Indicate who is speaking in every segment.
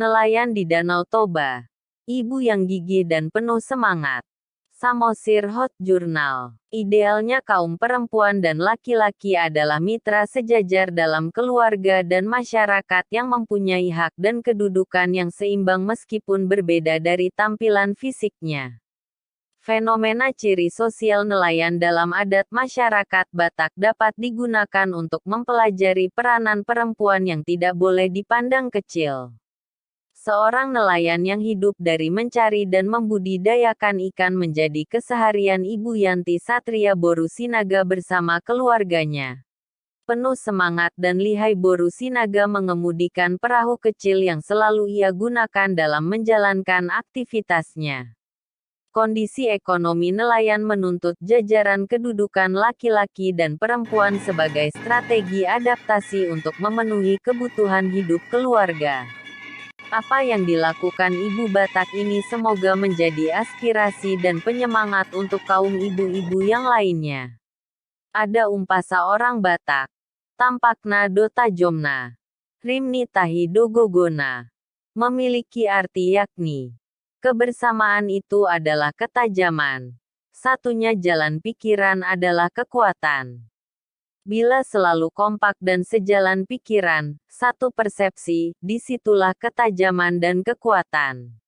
Speaker 1: Nelayan di Danau Toba. Ibu yang gigih dan penuh semangat. Samosir Hot Journal. Idealnya kaum perempuan dan laki-laki adalah mitra sejajar dalam keluarga dan masyarakat yang mempunyai hak dan kedudukan yang seimbang meskipun berbeda dari tampilan fisiknya. Fenomena ciri sosial nelayan dalam adat masyarakat Batak dapat digunakan untuk mempelajari peranan perempuan yang tidak boleh dipandang kecil. Seorang nelayan yang hidup dari mencari dan membudidayakan ikan menjadi keseharian Ibu Yanti Satria Boru Sinaga bersama keluarganya. Penuh semangat dan lihai Boru Sinaga mengemudikan perahu kecil yang selalu ia gunakan dalam menjalankan aktivitasnya. Kondisi ekonomi nelayan menuntut jajaran kedudukan laki-laki dan perempuan sebagai strategi adaptasi untuk memenuhi kebutuhan hidup keluarga. Apa yang dilakukan Ibu Batak ini semoga menjadi aspirasi dan penyemangat untuk kaum ibu-ibu yang lainnya. Ada umpasa orang Batak. Tampakna do tajomna. Rimni tahi do gogona. Memiliki arti yakni. Kebersamaan itu adalah ketajaman. Satunya jalan pikiran adalah kekuatan. Bila selalu kompak dan sejalan pikiran, satu persepsi, disitulah ketajaman dan kekuatan.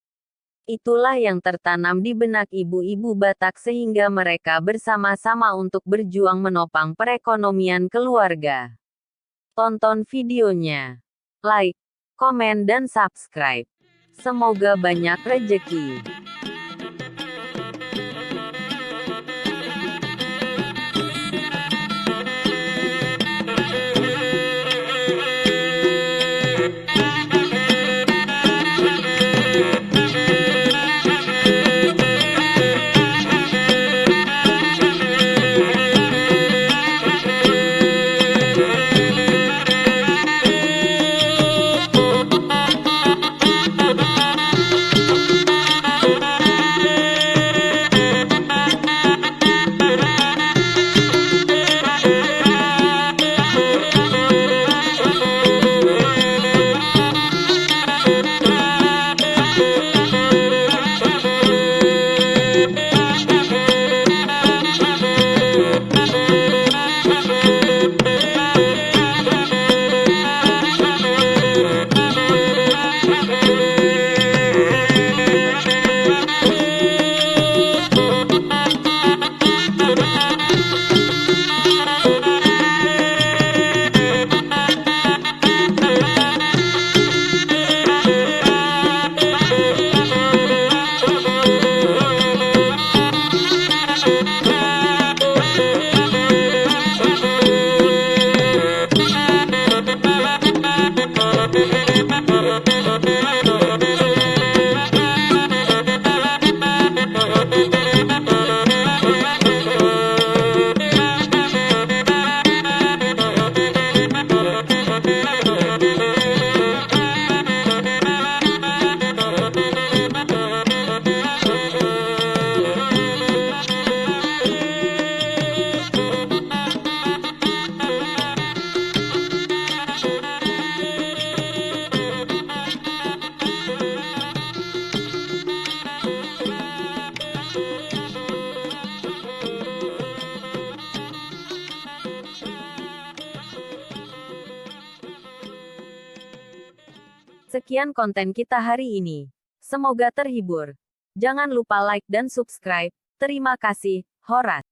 Speaker 1: Itulah yang tertanam di benak ibu-ibu Batak sehingga mereka bersama-sama untuk berjuang menopang perekonomian keluarga. Tonton videonya. Like, komen dan subscribe. Semoga banyak rejeki. Sekian konten kita hari ini. Semoga terhibur. Jangan lupa like dan subscribe. Terima kasih, Horas.